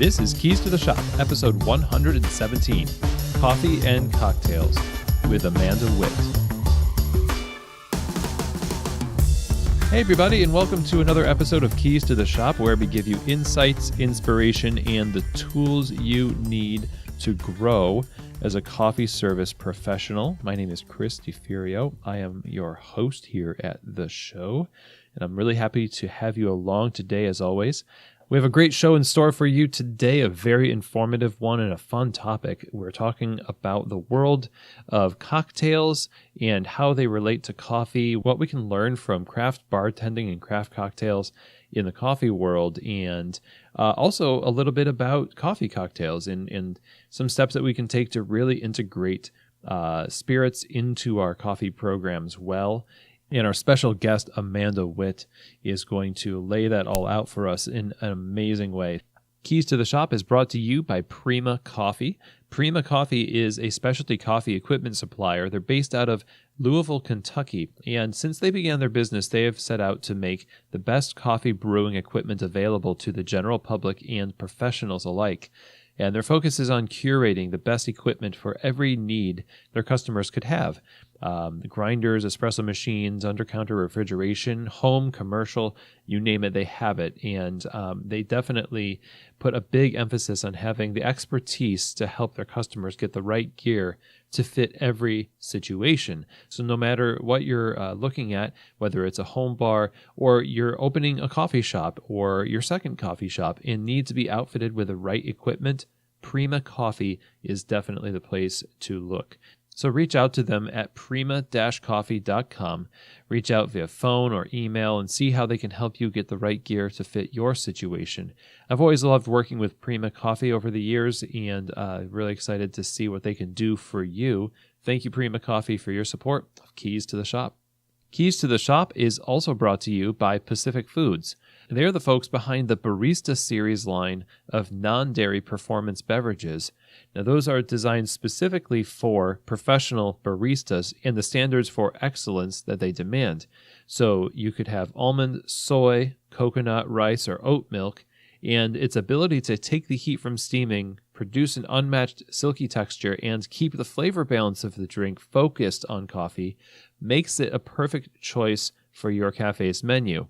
This is Keys to the Shop, episode 117, Coffee and Cocktails, with Amanda Whitt. Hey everybody, and welcome to another episode of Keys to the Shop, where we give you insights, inspiration, and the tools you need to grow as a coffee service professional. My name is Chris DeFurio. I am your host here at the show, and I'm really happy to have you along today as always. We have a great show in store for you today, a very informative one and a fun topic. We're talking about the world of cocktails and how they relate to coffee, what we can learn from craft bartending and craft cocktails in the coffee world, and also a little bit about coffee cocktails and some steps that we can take to really integrate spirits into our coffee programs well. And our special guest, Amanda Whitt, is going to lay that all out for us in an amazing way. Keys to the Shop is brought to you by Prima Coffee. Prima Coffee is a specialty coffee equipment supplier. They're based out of Louisville, Kentucky. And since they began their business, they have set out to make the best coffee brewing equipment available to the general public and professionals alike. And their focus is on curating the best equipment for every need their customers could have. Grinders, espresso machines, under-counter refrigeration, home, commercial, you name it, they have it. And they definitely put a big emphasis on having the expertise to help their customers get the right gear to fit every situation. So no matter what you're looking at, whether it's a home bar or you're opening a coffee shop or your second coffee shop and need to be outfitted with the right equipment, Prima Coffee is definitely the place to look. So reach out to them at prima-coffee.com. Reach out via phone or email and see how they can help you get the right gear to fit your situation. I've always loved working with Prima Coffee over the years, and really excited to see what they can do for you. Thank you, Prima Coffee, for your support of Keys to the Shop. Keys to the Shop is also brought to you by Pacific Foods. They're the folks behind the Barista series line of non-dairy performance beverages. Now, those are designed specifically for professional baristas and the standards for excellence that they demand. So you could have almond, soy, coconut, rice, or oat milk, and its ability to take the heat from steaming, produce an unmatched silky texture, and keep the flavor balance of the drink focused on coffee makes it a perfect choice for your cafe's menu.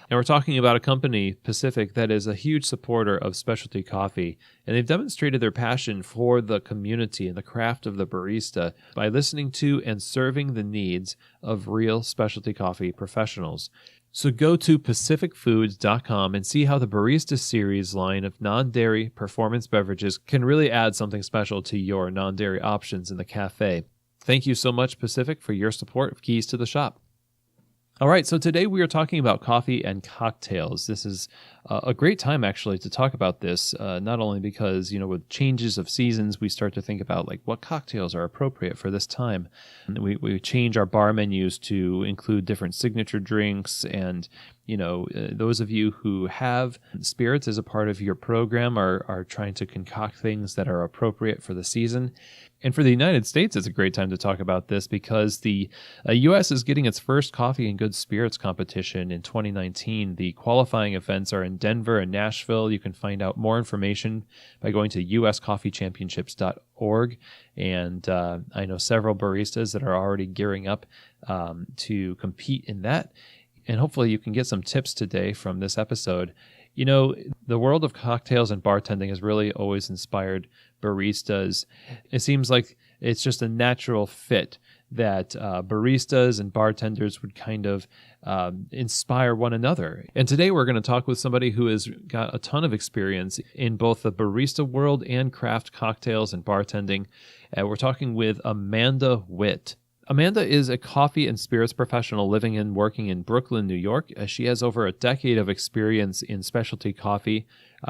And we're talking about a company, Pacific, that is a huge supporter of specialty coffee, and they've demonstrated their passion for the community and the craft of the barista by listening to and serving the needs of real specialty coffee professionals. So go to pacificfoods.com and see how the Barista series line of non-dairy performance beverages can really add something special to your non-dairy options in the cafe. Thank you so much, Pacific, for your support of Keys to the Shop. All right, so today we are talking about coffee and cocktails. This is a great time, actually, to talk about this, not only because, with changes of seasons, we start to think about, what cocktails are appropriate for this time. And we change our bar menus to include different signature drinks, and, those of you who have spirits as a part of your program are trying to concoct things that are appropriate for the season. And for the United States, it's a great time to talk about this because the U.S. is getting its first coffee and good spirits competition in 2019. The qualifying events are in Denver and Nashville. You can find out more information by going to uscoffeechampionships.org. And I know several baristas that are already gearing up to compete in that. And hopefully you can get some tips today from this episode. The world of cocktails and bartending has really always inspired baristas. It seems like it's just a natural fit that baristas and bartenders would kind of inspire one another. And today we're going to talk with somebody who has got a ton of experience in both the barista world and craft cocktails and bartending. We're talking with Amanda Whitt. Amanda is a coffee and spirits professional living and working in Brooklyn, New York. She has over a decade of experience in specialty coffee,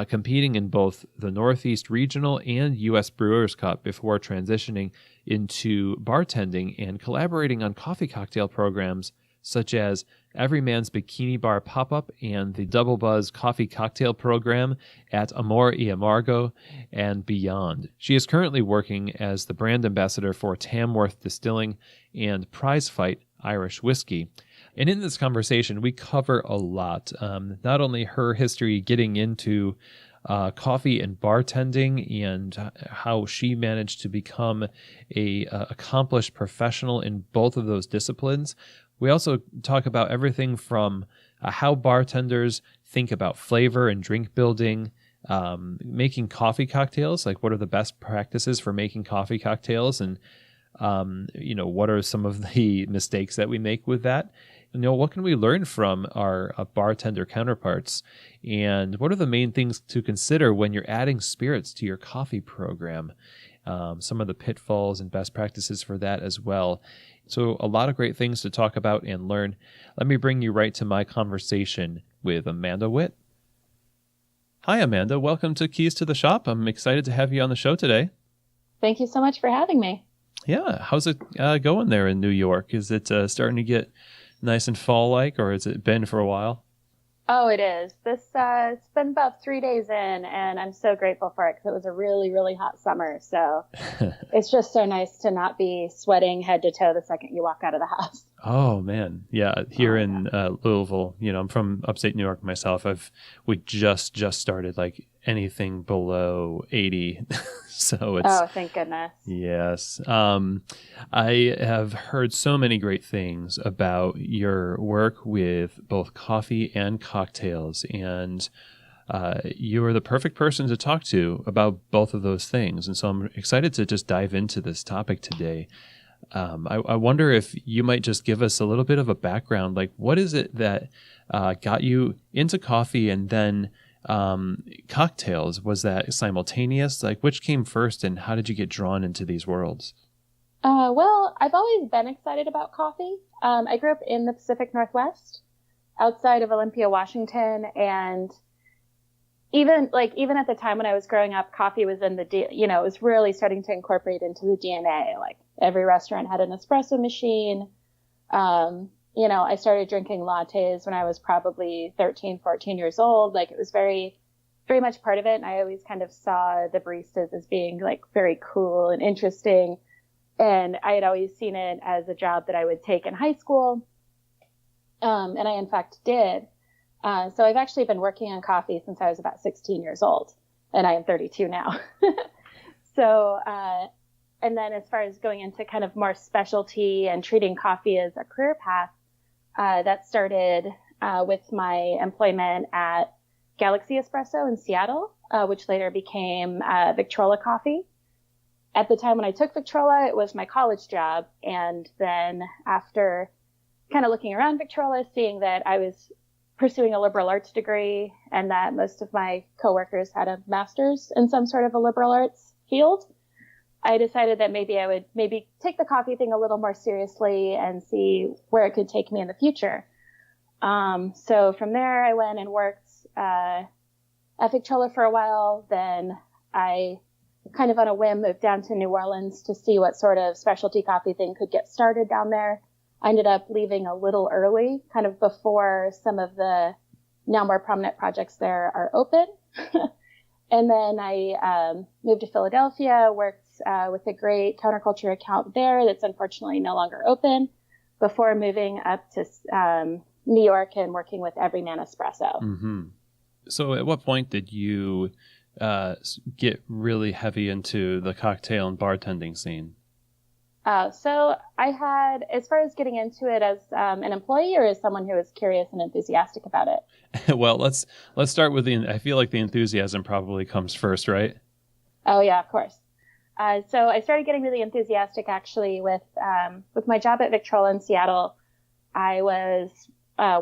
competing in both the Northeast Regional and U.S. Brewers Cup before transitioning into bartending and collaborating on coffee cocktail programs such as Everyman's Bikini Bar Pop-Up and the Double Buzz Coffee Cocktail Program at Amor y Amargo and beyond. She is currently working as the brand ambassador for Tamworth Distilling and Prize Fight Irish Whiskey. And in this conversation, we cover a lot, not only her history getting into coffee and bartending, and how she managed to become a accomplished professional in both of those disciplines. We also talk about everything from how bartenders think about flavor and drink building, making coffee cocktails, like what are the best practices for making coffee cocktails, and what are some of the mistakes that we make with that? What can we learn from our bartender counterparts? And what are the main things to consider when you're adding spirits to your coffee program? Some of the pitfalls and best practices for that as well. So a lot of great things to talk about and learn. Let me bring you right to my conversation with Amanda Whitt. Hi, Amanda. Welcome to Keys to the Shop. I'm excited to have you on the show today. Thank you so much for having me. Yeah. How's it going there in New York? Is it starting to get nice and fall-like, or has it been for a while? Oh, it is. It's been about 3 days in, and I'm so grateful for it because it was a really, really hot summer. So it's just so nice to not be sweating head to toe the second you walk out of the house. Oh, man. Yeah. Here in Louisville, I'm from upstate New York myself. We just started like anything below 80. So it's... Oh, thank goodness. Yes. I have heard so many great things about your work with both coffee and cocktails, and you are the perfect person to talk to about both of those things. And so I'm excited to just dive into this topic today. I wonder if you might just give us a little bit of a background, like what is it that got you into coffee and then cocktails? Was that simultaneous? Like which came first, and how did you get drawn into these worlds? Well, I've always been excited about coffee. I grew up in the Pacific Northwest, outside of Olympia, Washington, and even at the time when I was growing up, coffee was in it was really starting to incorporate into the DNA. Like every restaurant had an espresso machine. I started drinking lattes when I was probably 13, 14 years old. Like it was very, very much part of it. And I always kind of saw the baristas as being like very cool and interesting. And I had always seen it as a job that I would take in high school. And I in fact did. So I've actually been working on coffee since I was about 16 years old, and I am 32 now. So, and then as far as going into kind of more specialty and treating coffee as a career path, that started with my employment at Galaxy Espresso in Seattle, which later became Victrola Coffee. At the time when I took Victrola, it was my college job. And then after kind of looking around Victrola, seeing that I was pursuing a liberal arts degree and that most of my coworkers had a master's in some sort of a liberal arts field, I decided that maybe I would take the coffee thing a little more seriously and see where it could take me in the future. So from there, I went and worked at Victrola for a while. Then I kind of on a whim moved down to New Orleans to see what sort of specialty coffee thing could get started down there. I ended up leaving a little early, kind of before some of the now more prominent projects there are open. And then I moved to Philadelphia, worked with a great counterculture account there that's unfortunately no longer open, before moving up to New York and working with Everyman Espresso. Mm-hmm. So at what point did you get really heavy into the cocktail and bartending scene? So I had, as far as getting into it as an employee or as someone who was curious and enthusiastic about it? Well, let's start with I feel like the enthusiasm probably comes first, right? Oh yeah, of course. So I started getting really enthusiastic actually with my job at Victrola in Seattle. I was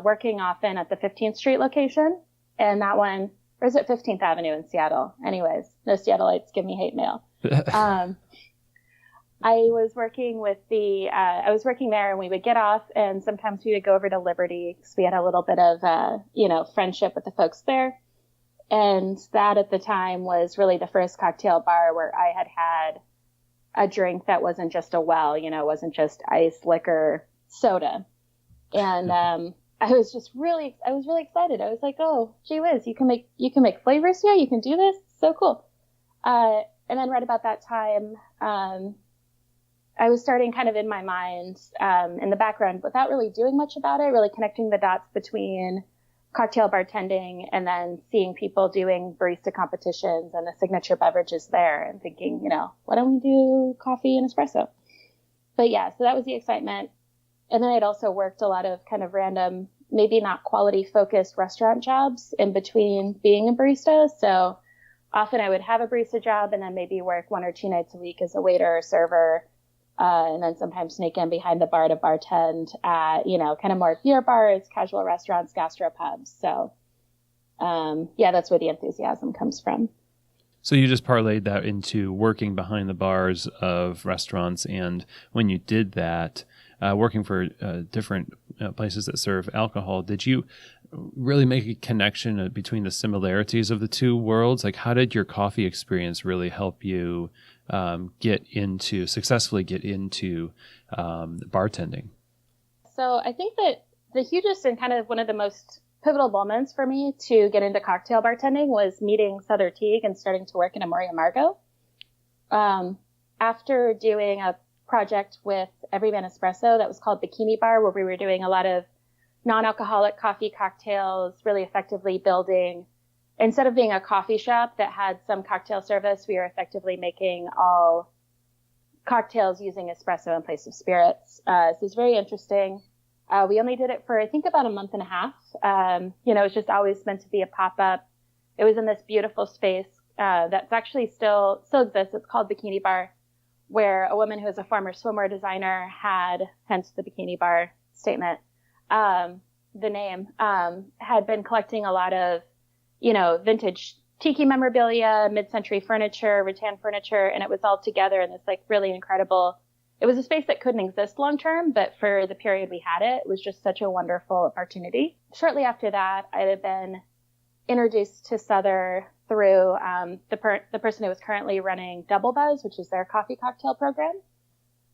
working often at the 15th Street location, and that one, or is it 15th Avenue in Seattle? Anyways, no Seattleites give me hate mail. I was working there, and we would get off, and sometimes we would go over to Liberty because we had a little bit of, friendship with the folks there. And that at the time was really the first cocktail bar where I had a drink that wasn't just a wasn't just ice, liquor, soda. And, I was really excited. I was like, oh, gee whiz, you can make flavors here. You can do this. So cool. And then right about that time, I was starting kind of in my mind, in the background without really doing much about it, really connecting the dots between cocktail bartending and then seeing people doing barista competitions and the signature beverages there and thinking, why don't we do coffee and espresso? But yeah, so that was the excitement. And then I'd also worked a lot of kind of random, maybe not quality focused restaurant jobs in between being a barista. So often I would have a barista job and then maybe work 1 or 2 nights a week as a waiter or server. And then sometimes sneak in behind the bar to bartend at, kind of more beer bars, casual restaurants, gastropubs. So, that's where the enthusiasm comes from. So you just parlayed that into working behind the bars of restaurants. And when you did that, working for different places that serve alcohol, did you really make a connection between the similarities of the two worlds? Like, how did your coffee experience really help you successfully get into bartending? So I think that the hugest and kind of one of the most pivotal moments for me to get into cocktail bartending was meeting Souther Teague and starting to work in Amoria Margot. After doing a project with Everyman Espresso that was called Bikini Bar, where we were doing a lot of non-alcoholic coffee cocktails, really effectively building, instead of being a coffee shop that had some cocktail service, we were effectively making all cocktails using espresso in place of spirits. So it's very interesting. We only did it for, I think, about a month and a half. It was just always meant to be a pop-up. It was in this beautiful space that's actually still exists. It's called Bikini Bar, where a woman who is a former swimwear designer had, hence the Bikini Bar statement, the name, had been collecting a lot of, vintage tiki memorabilia, mid-century furniture, rattan furniture, and it was all together in this really incredible. It was a space that couldn't exist long term, but for the period we had it was just such a wonderful opportunity. Shortly after that, I had been introduced to Souther through the person who was currently running Double Buzz, which is their coffee cocktail program.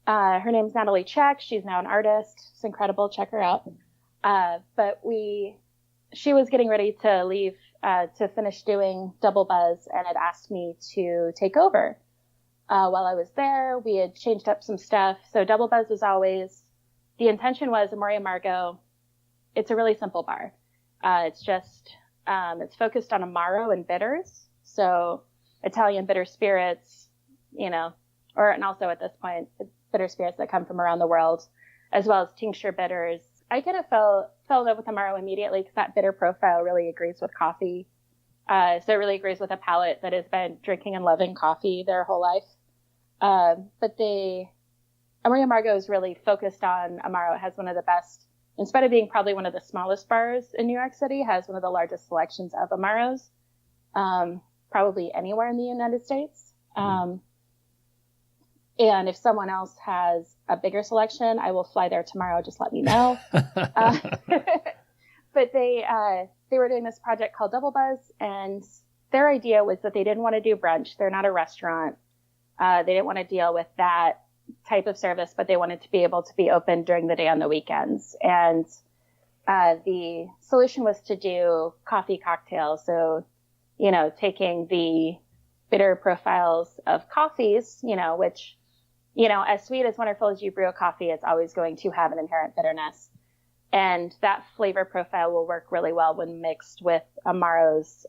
Her name's Natalie Check. She's now an artist. It's incredible. Check her out. But she was getting ready to leave to finish doing Double Buzz and had asked me to take over. While I was there, we had changed up some stuff. So Double Buzz was always, the intention was Amoria Margot. It's a really simple bar. It's focused on Amaro and bitters. So Italian bitter spirits, and also at this point, bitter spirits that come from around the world, as well as tincture bitters. I kind of fell in love with Amaro immediately because that bitter profile really agrees with coffee. So it really agrees with a palate that has been drinking and loving coffee their whole life. But Amoria Margot is really focused on Amaro. It has one of the best, in spite of being probably one of the smallest bars in New York City, has one of the largest selections of Amaros, probably anywhere in the United States. And if someone else has a bigger selection, I will fly there tomorrow. Just let me know. But they were doing this project called Double Buzz, and their idea was that they didn't want to do brunch. They're not a restaurant. They didn't want to deal with that type of service, but they wanted to be able to be open during the day on the weekends. And the solution was to do coffee cocktails. So, taking the bitter profiles of coffees, which, as sweet as wonderful as you brew a coffee, it's always going to have an inherent bitterness. And that flavor profile will work really well when mixed with Amaros.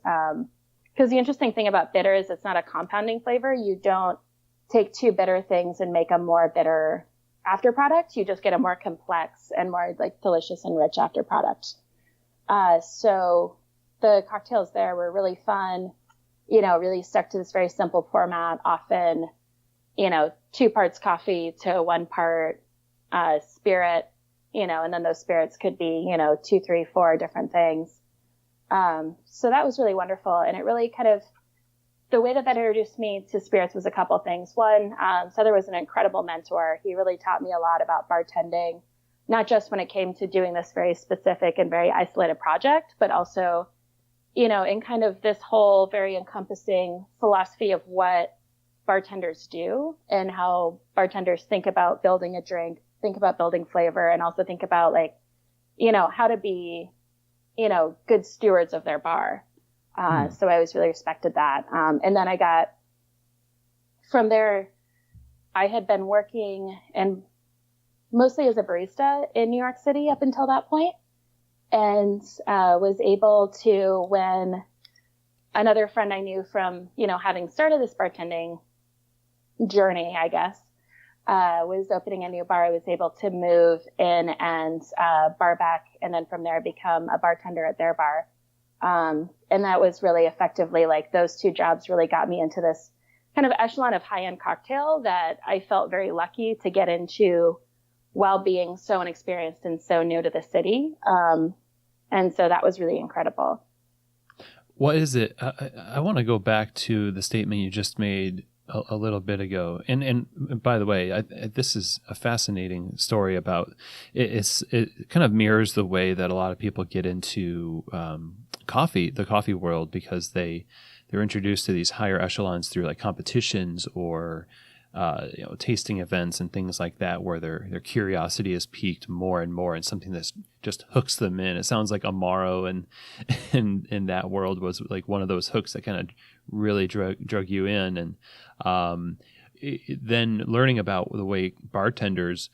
Because the interesting thing about bitter is it's not a compounding flavor. You don't take two bitter things and make a more bitter after product. You just get a more complex and more delicious and rich after product. So the cocktails there were really fun, really stuck to this very simple format, often, 2 parts coffee to 1 part spirit, and then those spirits could be, 2, 3, 4 different things. So that was really wonderful. And it really kind of, the way that introduced me to spirits was a couple things. One, Souther was an incredible mentor. He really taught me a lot about bartending, not just when it came to doing this very specific and very isolated project, but also, in kind of this whole very encompassing philosophy of what bartenders do and how bartenders think about building a drink, think about building flavor, and also think about how to be, good stewards of their bar. So I always really respected that. And then from there, I had been working and mostly as a barista in New York City up until that point. and was able to, when another friend I knew from, having started this bartending journey, I guess, was opening a new bar, I was able to move in and bar back, and then from there become a bartender at their bar. And that was really effectively, like, those two jobs really got me into this kind of echelon of high-end cocktail that I felt very lucky to get into while being so inexperienced and so new to the city. And so that was really incredible. What is it? I want to go back to the statement you just made a little bit ago. And by the way, this is a fascinating story about it. It kind of mirrors the way that a lot of people get into the coffee world, because they're introduced to these higher echelons through like competitions or tasting events and things like that, where their curiosity is piqued more and more, and something that just hooks them in. It sounds like Amaro and in that world was like one of those hooks that kind of really drug you in. And then learning about the way bartenders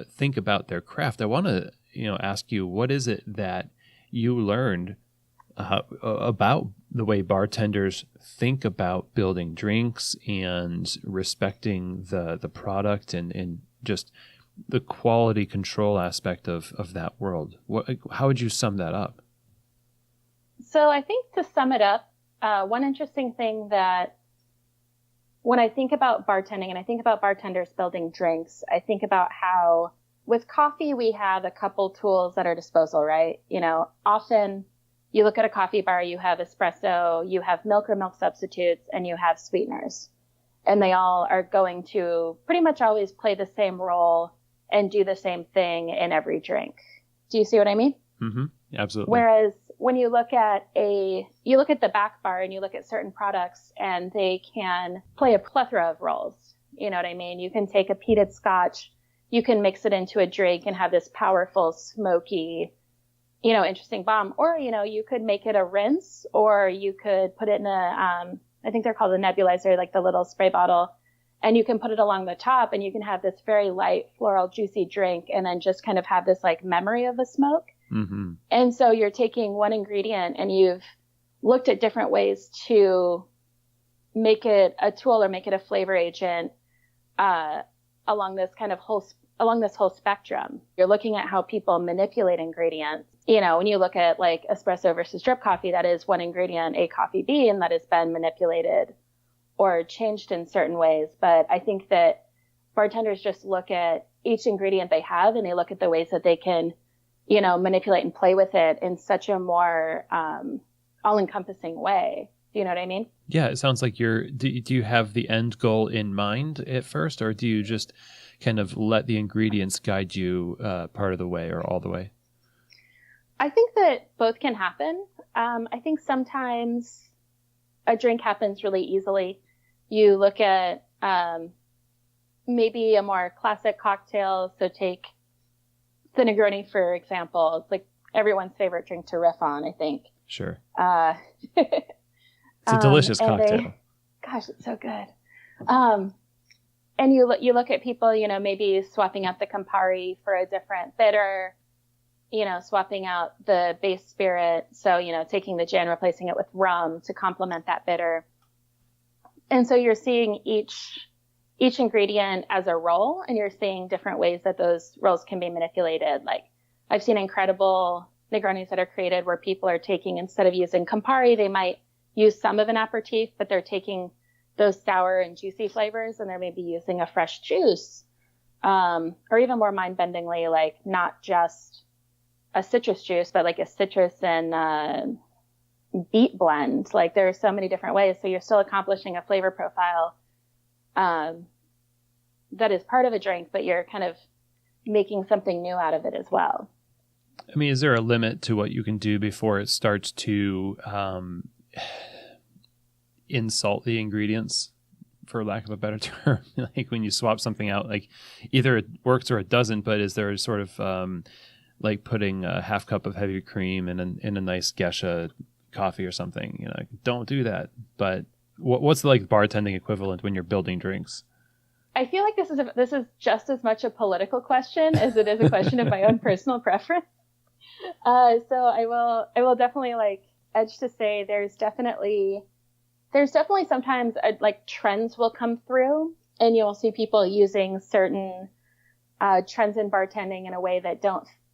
think about their craft, I want to ask you, what is it that you learned about the way bartenders think about building drinks and respecting the product and just the quality control aspect of that world? How would you sum that up? So I think, to sum it up, one interesting thing that when I think about bartending and I think about bartenders building drinks, I think about how with coffee we have a couple tools at our disposal, right? Often you look at a coffee bar, you have espresso, you have milk or milk substitutes, and you have sweeteners. And they all are going to pretty much always play the same role and do the same thing in every drink. Do you see what I mean? Mm-hmm. Absolutely. Whereas when you look at the back bar and you look at certain products, and they can play a plethora of roles. You know what I mean? You can take a peated scotch, you can mix it into a drink and have this powerful, smoky, interesting bomb. Or, you could make it a rinse, or you could put it in I think they're called a nebulizer, like the little spray bottle, and you can put it along the top, and you can have this very light, floral, juicy drink, and then just kind of have this like memory of the smoke. Mm-hmm. And so you're taking one ingredient and you've looked at different ways to make it a tool or make it a flavor agent, along this whole spectrum. You're looking at how people manipulate ingredients. When you look at like espresso versus drip coffee, that is one ingredient, a coffee bean, that has been manipulated or changed in certain ways. But I think that bartenders just look at each ingredient they have, and they look at the ways that they can, manipulate and play with it in such a more all-encompassing way. Do you know what I mean? Yeah, it sounds like do you have the end goal in mind at first, or do you just kind of let the ingredients guide you part of the way or all the way? I think that both can happen. I think sometimes a drink happens really easily. You look at maybe a more classic cocktail. So take the Negroni, for example. It's like everyone's favorite drink to riff on, I think. Sure. It's a delicious cocktail. Gosh, it's so good. And you look at people, maybe swapping out the Campari for a different bitter, swapping out the base spirit. So, taking the gin, replacing it with rum to complement that bitter. And so you're seeing each ingredient as a role, and you're seeing different ways that those roles can be manipulated. Like, I've seen incredible Negronis that are created where people are taking, instead of using Campari, they might use some of an aperitif, but they're taking those sour and juicy flavors, and they're maybe using a fresh juice, or even more mind-bendingly, like not just a citrus juice, but like a citrus and beet blend. Like, there are so many different ways. So you're still accomplishing a flavor profile that is part of a drink, but you're kind of making something new out of it as well. I mean, is there a limit to what you can do before it starts to insult the ingredients, for lack of a better term? Like when you swap something out, like either it works or it doesn't, but is there a sort of like putting a half cup of heavy cream in a nice geisha coffee or something? Don't do that. But what's the like bartending equivalent when you're building drinks? I feel like this is just as much a political question as it is a question of my own personal preference. So I will definitely like edge to say there's definitely sometimes like trends will come through and you'll see people using certain trends in bartending in a way that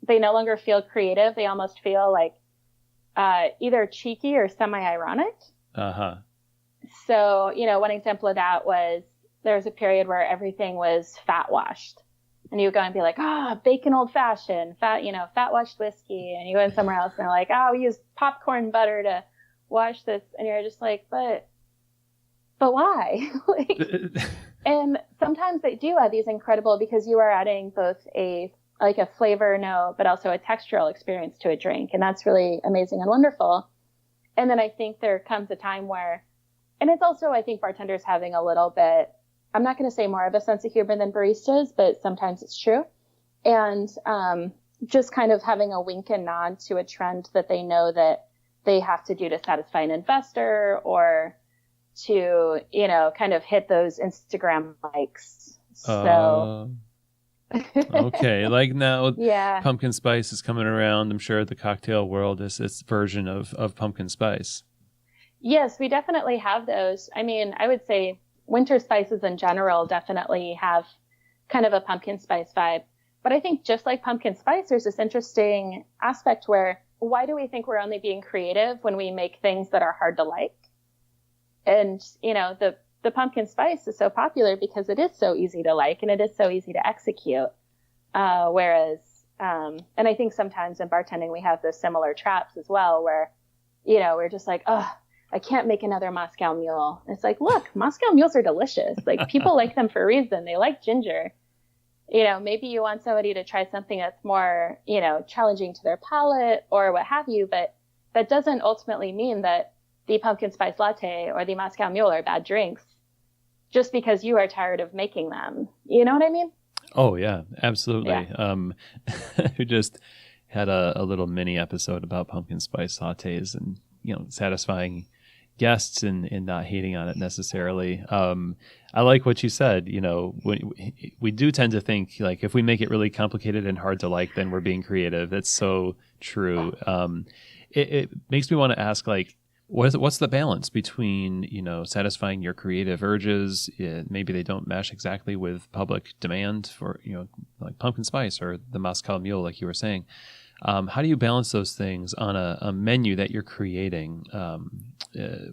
they no longer feel creative. They almost feel like either cheeky or semi-ironic. Uh-huh. So, one example of that was there was a period where everything was fat washed. And you go and be like, bacon old fashioned, fat washed whiskey. And you go in somewhere else and they're like, we use popcorn butter to wash this. And you're just like, but why? And sometimes they do add these incredible, because you are adding both a flavor note, but also a textural experience to a drink. And that's really amazing and wonderful. And then I think there comes a time where, and it's also, I think bartenders having a little bit, I'm not going to say more of a sense of humor than baristas, but sometimes it's true. And just kind of having a wink and nod to a trend that they know that they have to do to satisfy an investor or to, kind of hit those Instagram likes. So. Okay. Like now, Yeah. pumpkin spice is coming around. I'm sure the cocktail world is its version of pumpkin spice. Yes, we definitely have those. I mean, I would say winter spices in general definitely have kind of a pumpkin spice vibe. But I think just like pumpkin spice, there's this interesting aspect where why do we think we're only being creative when we make things that are hard to like? And, the pumpkin spice is so popular because it is so easy to like and it is so easy to execute. Whereas, and I think sometimes in bartending, we have those similar traps as well where, we're just like, I can't make another Moscow Mule. It's like, look, Moscow Mules are delicious. Like people like them for a reason. They like ginger. Maybe you want somebody to try something that's more, challenging to their palate or what have you, but that doesn't ultimately mean that the pumpkin spice latte or the Moscow Mule are bad drinks just because you are tired of making them. You know what I mean? Oh yeah, absolutely. Yeah. We just had a little mini episode about pumpkin spice lattes and, satisfying guests and not hating on it necessarily. I like what you said. We do tend to think like if we make it really complicated and hard to like, then we're being creative. That's so true. It makes me want to ask, like, what's the balance between, satisfying your creative urges? Maybe they don't mesh exactly with public demand for, like pumpkin spice or the Moscow Mule, like you were saying. How do you balance those things on a menu that you're creating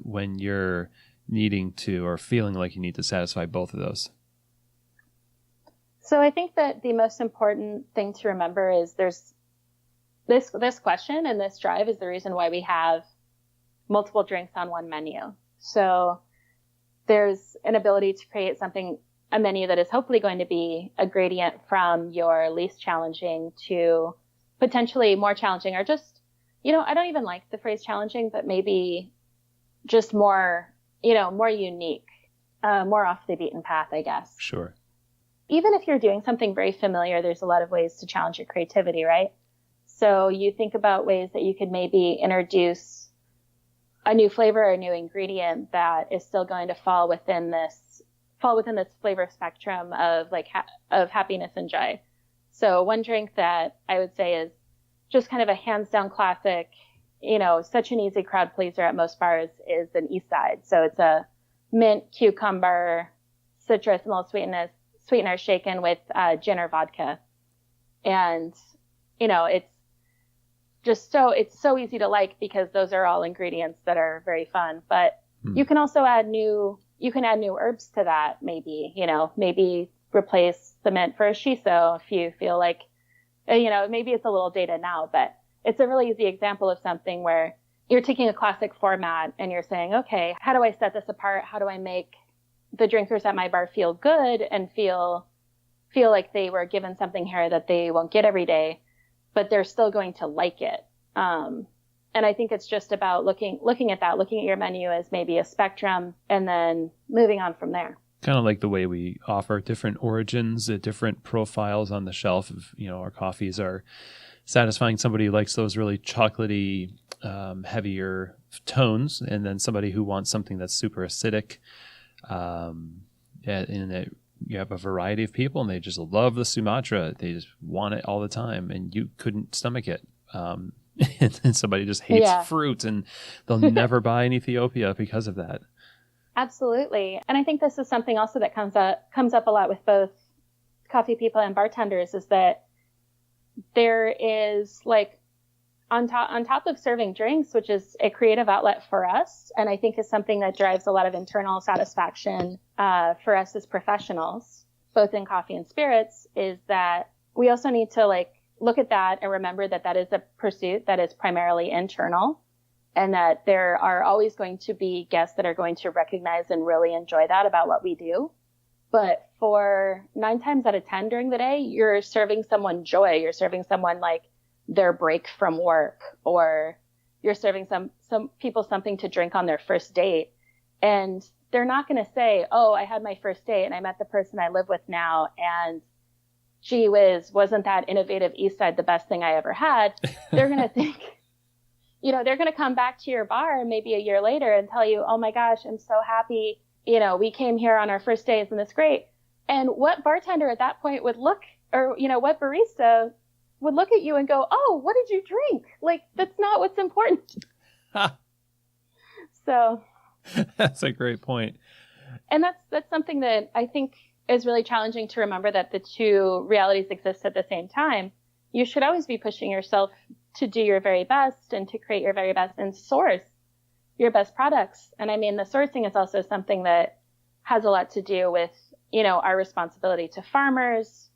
when you're needing to or feeling like you need to satisfy both of those? So I think that the most important thing to remember is there's this question and this drive is the reason why we have multiple drinks on one menu. So there's an ability to create a menu that is hopefully going to be a gradient from your least challenging to potentially more challenging, or just, I don't even like the phrase challenging, but maybe just more, more unique, more off the beaten path, I guess. Sure. Even if you're doing something very familiar, there's a lot of ways to challenge your creativity, right? So you think about ways that you could maybe introduce a new flavor or a new ingredient that is still going to fall within this flavor spectrum of of happiness and joy. So one drink that I would say is just kind of a hands down classic, such an easy crowd pleaser at most bars is an East Side. So it's a mint, cucumber, citrus, and a little sweetener shaken with gin or vodka. And, it's so easy to like because those are all ingredients that are very fun. But you can also add new herbs to that. Maybe replace the mint for a shiso if you feel like, maybe it's a little dated now, but it's a really easy example of something where you're taking a classic format and you're saying, okay, how do I set this apart? How do I make the drinkers at my bar feel good and feel like they were given something here that they won't get every day, but they're still going to like it. And I think it's just about looking at your menu as maybe a spectrum and then moving on from there. Kind of like the way we offer different origins, different profiles on the shelf of, our coffees are satisfying somebody who likes those really chocolatey, heavier tones, and then somebody who wants something that's super acidic. And you have a variety of people and they just love the Sumatra. They just want it all the time and you couldn't stomach it. and then somebody just hates Yeah. fruit and they'll never buy an Ethiopia because of that. Absolutely. And I think this is something also that comes up a lot with both coffee people and bartenders, is that there is like on top of serving drinks, which is a creative outlet for us, and I think is something that drives a lot of internal satisfaction for us as professionals, both in coffee and spirits, is that we also need to like look at that and remember that that is a pursuit that is primarily internal, and that there are always going to be guests that are going to recognize and really enjoy that about what we do. But for 9 times out of 10 during the day, you're serving someone joy. You're serving someone like their break from work, or you're serving some people something to drink on their first date. And they're not going to say, oh, I had my first date and I met the person I live with now, and gee whiz, wasn't that innovative East Side the best thing I ever had? They're going to think, they're going to come back to your bar maybe a year later and tell you, oh my gosh, I'm so happy. We came here on our first day, isn't this great? And what bartender at that point would look, or, what barista would look at you and go, oh, what did you drink? Like, that's not what's important. So that's a great point. And that's something that I think is really challenging to remember, that the two realities exist at the same time. You should always be pushing yourself to do your very best and to create your very best and source your best products. And I mean, the sourcing is also something that has a lot to do with, our responsibility to farmers,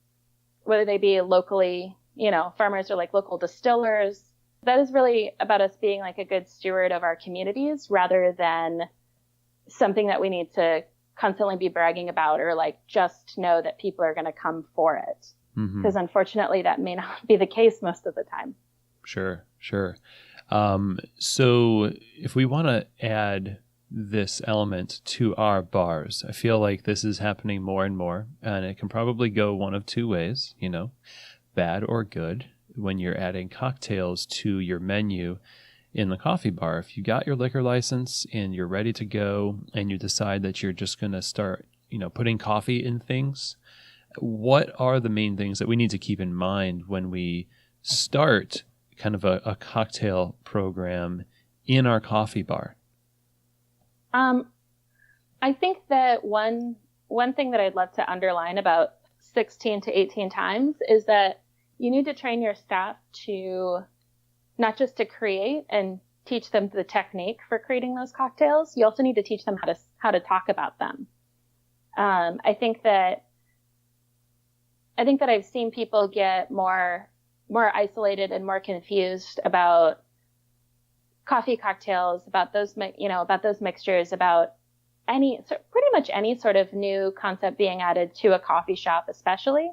whether they be locally, farmers or like local distillers. That is really about us being like a good steward of our communities, rather than something that we need to constantly be bragging about, or like just know that people are going to come for it. Because unfortunately that may not be the case most of the time. Sure. So if we want to add this element to our bars, I feel like this is happening more and more, and it can probably go one of two ways, bad or good, when you're adding cocktails to your menu in the coffee bar. If you got your liquor license and you're ready to go, and you decide that you're just going to start, putting coffee in things, what are the main things that we need to keep in mind when we start kind of a cocktail program in our coffee bar? I think that one thing that I'd love to underline about 16 to 18 times is that you need to train your staff to not just to create and teach them the technique for creating those cocktails. You also need to teach them how to talk about them. I think that I've seen people get more isolated and more confused about coffee cocktails, about those mixtures, about pretty much any sort of new concept being added to a coffee shop, especially,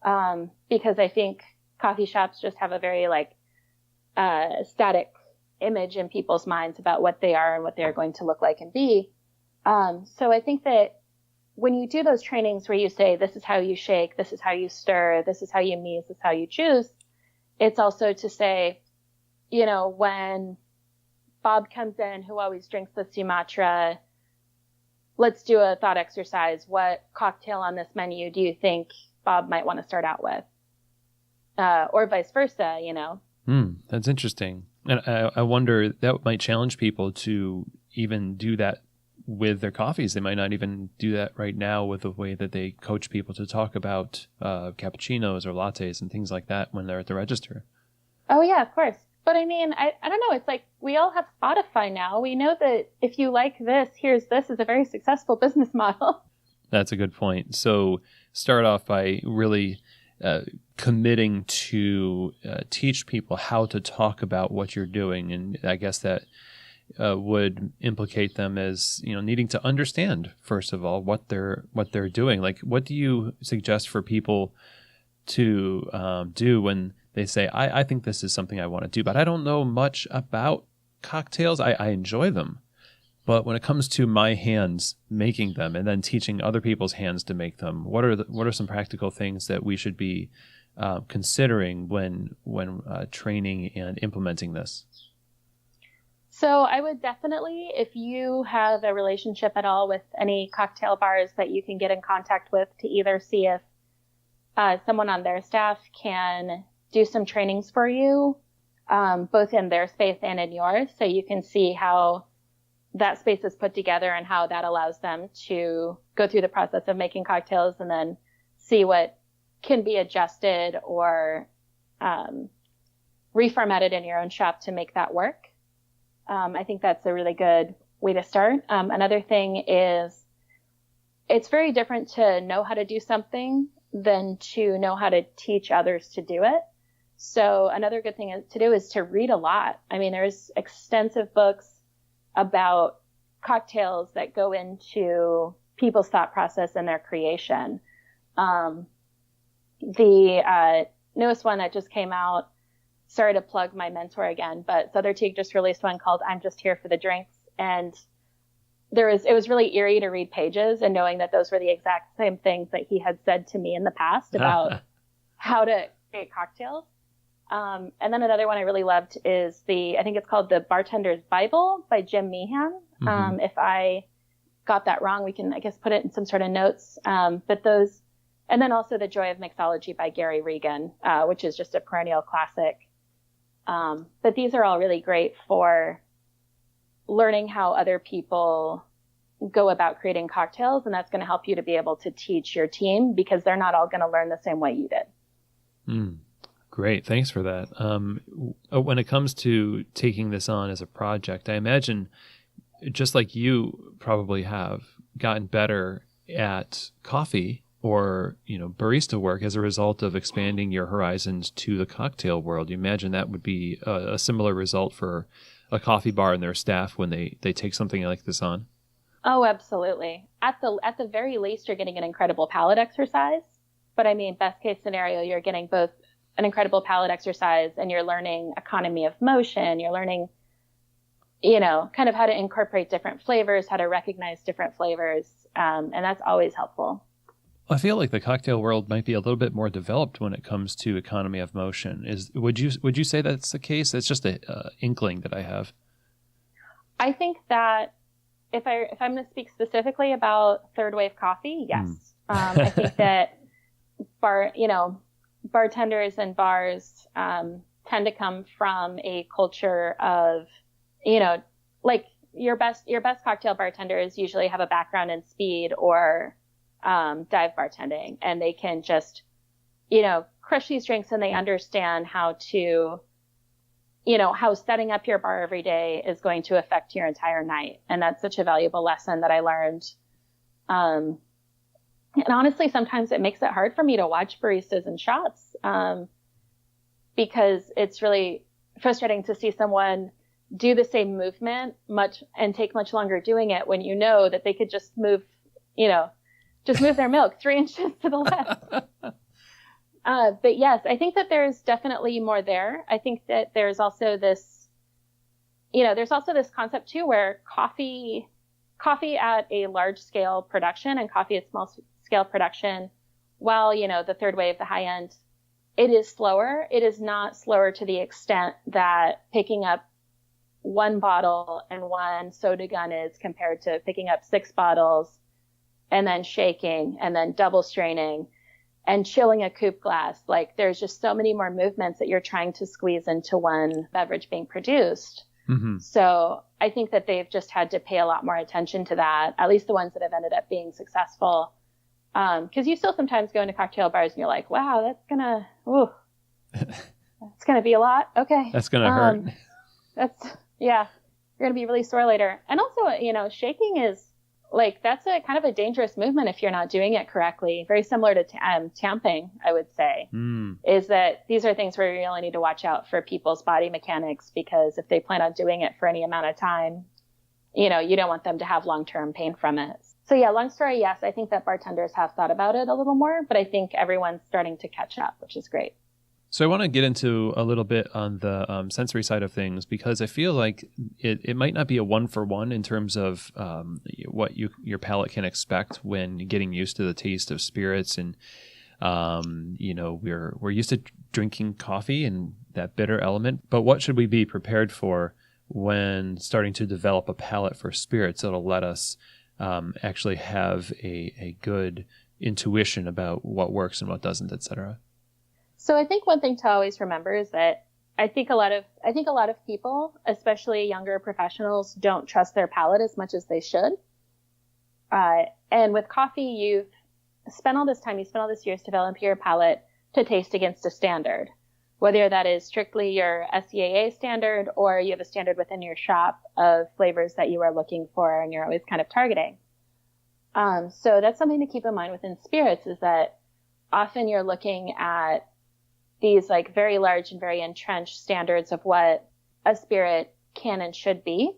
because I think coffee shops just have a very static image in people's minds about what they are and what they're going to look like and be. So I think that when you do those trainings where you say, this is how you shake, this is how you stir, this is how you muse, this is how you choose, it's also to say, when Bob comes in, who always drinks the Sumatra, let's do a thought exercise. What cocktail on this menu do you think Bob might want to start out with? Or vice versa, That's interesting. And I wonder, that might challenge people to even do that with their coffees. They might not even do that right now with the way that they coach people to talk about cappuccinos or lattes and things like that when they're at the register. Oh, yeah, of course. But I mean, I don't know. It's like we all have Spotify now. We know that if you like this, here's this is a very successful business model. That's a good point. So start off by really committing to teach people how to talk about what you're doing. And I guess that would implicate them as, needing to understand, first of all, what they're doing. Like, what do you suggest for people to do when they say, I think this is something I want to do, but I don't know much about cocktails. I enjoy them. But when it comes to my hands making them and then teaching other people's hands to make them, what are some practical things that we should be considering when training and implementing this? So I would definitely, if you have a relationship at all with any cocktail bars that you can get in contact with, to either see if someone on their staff can do some trainings for you both in their space and in yours. So you can see how that space is put together and how that allows them to go through the process of making cocktails and then see what can be adjusted or reformatted in your own shop to make that work. I think that's a really good way to start. Another thing is it's very different to know how to do something than to know how to teach others to do it. So another good thing to do is to read a lot. I mean, there's extensive books about cocktails that go into people's thought process and their creation. The newest one that just came out, sorry to plug my mentor again, but Souther Teague just released one called I'm Just Here for the Drinks. And it was really eerie to read pages and knowing that those were the exact same things that he had said to me in the past about how to create cocktails. And then another one I really loved is I think it's called The Bartender's Bible by Jim Meehan. Mm-hmm. If I got that wrong, we can, I guess, put it in some sort of notes. But those, and then also The Joy of Mixology by Gary Regan, which is just a perennial classic. But these are all really great for learning how other people go about creating cocktails. And that's going to help you to be able to teach your team because they're not all going to learn the same way you did. Great. Thanks for that. When it comes to taking this on as a project, I imagine just like you probably have gotten better at coffee or, barista work as a result of expanding your horizons to the cocktail world. You imagine that would be a similar result for a coffee bar and their staff when they take something like this on? Oh, absolutely. At the very least, you're getting an incredible palate exercise. But I mean, best case scenario, you're getting both an incredible palate exercise and you're learning economy of motion. You're learning, kind of how to incorporate different flavors, how to recognize different flavors. And that's always helpful. I feel like the cocktail world might be a little bit more developed when it comes to economy of motion. Would you say that's the case? It's just a inkling that I have. I think that if I'm going to speak specifically about third wave coffee, yes. I think that bartenders and bars tend to come from a culture of, like your best cocktail bartenders usually have a background in speed or dive bartending, and they can just, crush these drinks and they understand how to, how setting up your bar every day is going to affect your entire night. And that's such a valuable lesson that I learned. And honestly, sometimes it makes it hard for me to watch baristas and shots, because it's really frustrating to see someone do the same movement and take much longer doing it when you know that they could just move their milk 3 inches to the left. But yes, I think that there's definitely more there. I think that there's also this concept too, where coffee at a large scale production and coffee at small scale production, while, the third wave, the high end, it is slower. It is not slower to the extent that picking up one bottle and one soda gun is compared to picking up 6 bottles and then shaking and then double straining and chilling a coupe glass. Like, there's just so many more movements that you're trying to squeeze into one beverage being produced. Mm-hmm. So I think that they've just had to pay a lot more attention to that, at least the ones that have ended up being successful. Cause you still sometimes go into cocktail bars and you're like, wow, that's gonna be a lot. Okay. That's gonna hurt. You're gonna be really sore later. And also, shaking is, like, that's a kind of a dangerous movement if you're not doing it correctly. Very similar to tamping, I would say, is that these are things where you really need to watch out for people's body mechanics, because if they plan on doing it for any amount of time, you don't want them to have long-term pain from it. So yeah, long story, yes, I think that bartenders have thought about it a little more, but I think everyone's starting to catch up, which is great. So I want to get into a little bit on the sensory side of things, because I feel like it might not be a one-for-one in terms of what your palate can expect when getting used to the taste of spirits. And, we're used to drinking coffee and that bitter element. But what should we be prepared for when starting to develop a palate for spirits that'll let us actually have a good intuition about what works and what doesn't, et cetera? So I think one thing to always remember is that think a lot of people, especially younger professionals, don't trust their palate as much as they should. And with coffee, you've spent all this time, you spent all this years developing your palate to taste against a standard, whether that is strictly your SCAA standard or you have a standard within your shop of flavors that you are looking for and you're always kind of targeting. So that's something to keep in mind within spirits, is that often you're looking at these like very large and very entrenched standards of what a spirit can and should be.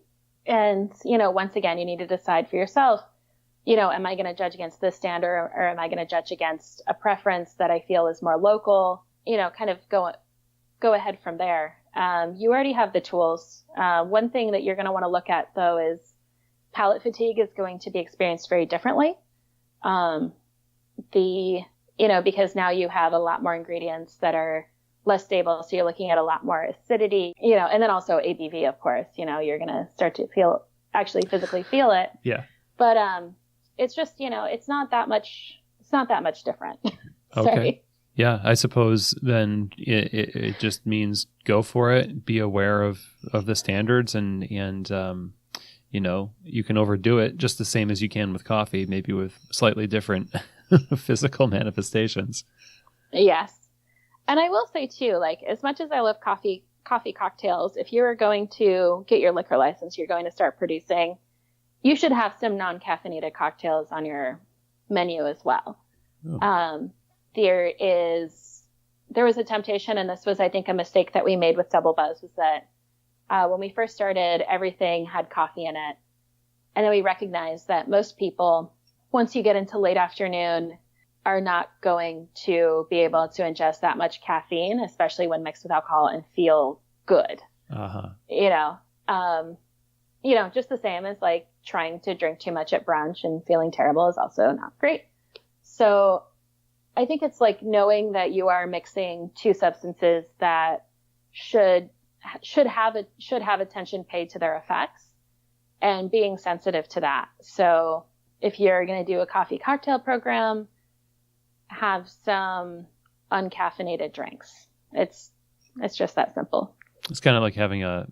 And, once again, you need to decide for yourself, am I going to judge against this standard, or am I going to judge against a preference that I feel is more local? Kind of go ahead from there. You already have the tools. One thing that you're going to want to look at, though, is palate fatigue is going to be experienced very differently. Because now you have a lot more ingredients that are less stable. So you're looking at a lot more acidity, and then also ABV, of course, you're going to start to actually physically feel it. Yeah. But, it's just, it's not that much different. Okay. Sorry. Yeah. I suppose then it just means go for it. Be aware of the standards and you can overdo it just the same as you can with coffee, maybe with slightly different physical manifestations. Yes. And I will say too, like, as much as I love coffee cocktails, if you're going to get your liquor license, you're going to start producing, you should have some non-caffeinated cocktails on your menu as well. Oh. There was a temptation, and this was, I think, a mistake that we made with Double Buzz, was that when we first started, everything had coffee in it. And then we recognized that most people, once you get into late afternoon, are not going to be able to ingest that much caffeine, especially when mixed with alcohol, and feel good. Uh-huh. Just the same as like trying to drink too much at brunch and feeling terrible is also not great. So I think it's like knowing that you are mixing two substances that should have attention paid to their effects, and being sensitive to that. So if you're going to do a coffee cocktail program, have some uncaffeinated drinks. It's just that simple. It's kind of like having a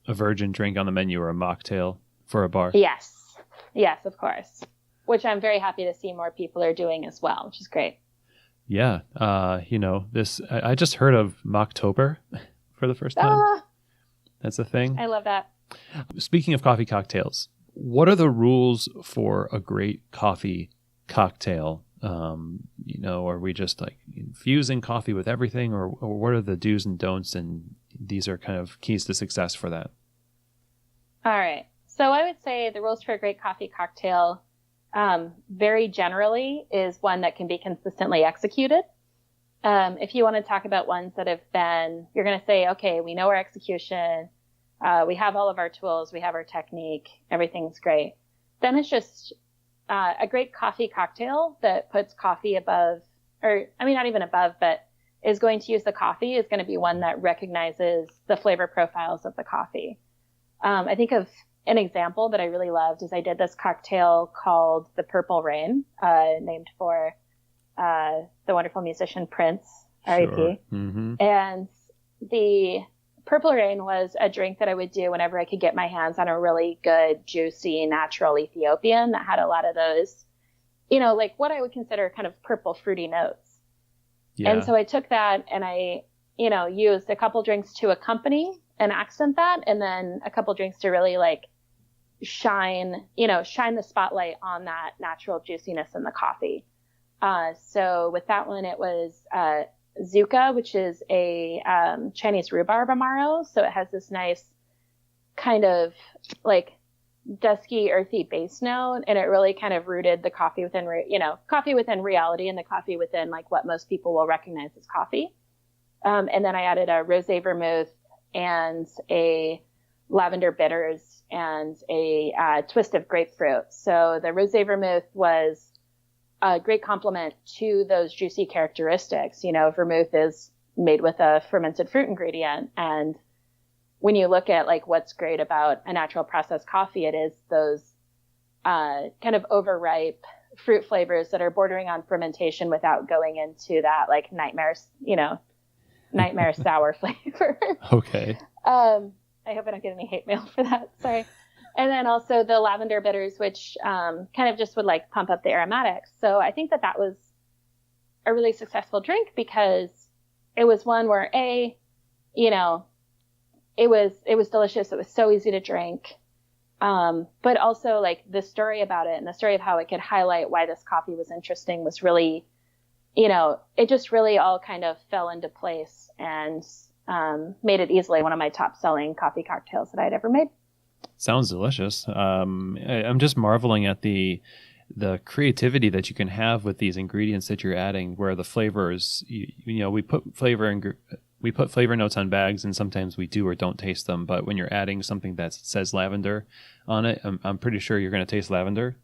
virgin drink on the menu or a mocktail for a bar. Yes, of course. Which I'm very happy to see more people are doing as well, which is great. Yeah. I just heard of Mocktober for the first time. That's a thing. I love that. Speaking of coffee cocktails, what are the rules for a great coffee cocktail? Are we just like infusing coffee with everything, or what are the do's and don'ts? And these are kind of keys to success for that. All right. So I would say the rules for a great coffee cocktail, very generally, is one that can be consistently executed. If you want to talk about ones that have been, you're going to say, okay, we know our execution. We have all of our tools. We have our technique. Everything's great. Then it's just a great coffee cocktail that puts coffee above, not even above, but is going to use the coffee, is going to be one that recognizes the flavor profiles of the coffee. I think of an example that I really loved is I did this cocktail called the Purple Rain, named for the wonderful musician Prince, R.I.P. Sure. Mm-hmm. And the Purple Rain was a drink that I would do whenever I could get my hands on a really good, juicy, natural Ethiopian that had a lot of those, like what I would consider kind of purple fruity notes. Yeah. And so I took that and I, used a couple drinks to accompany and accent that, and then a couple drinks to really like shine the spotlight on that natural juiciness in the coffee. So with that one, it was Zuka, which is a Chinese rhubarb amaro. So it has this nice kind of like dusky, earthy base note, and it really kind of rooted the coffee within, coffee within reality, and the coffee within like what most people will recognize as coffee. And then I added a rosé vermouth and a lavender bitters and a twist of grapefruit. So the rosé vermouth was a great complement to those juicy characteristics. Vermouth is made with a fermented fruit ingredient. And when you look at like what's great about a natural processed coffee, it is those kind of overripe fruit flavors that are bordering on fermentation without going into that like nightmares, nightmare sour flavor. Okay. I hope I don't get any hate mail for that. Sorry. And then also the lavender bitters, which kind of just would like pump up the aromatics. So I think that was a really successful drink because it was one where it was delicious. It was so easy to drink. But also like the story about it and the story of how it could highlight why this coffee was interesting was really, it just really all kind of fell into place and made it easily one of my top selling coffee cocktails that I'd ever made. Sounds delicious. I'm just marveling at the creativity that you can have with these ingredients that you're adding, where the flavors, we put flavor notes on bags, and sometimes we do or don't taste them. But when you're adding something that says lavender on it, I'm pretty sure you're going to taste lavender.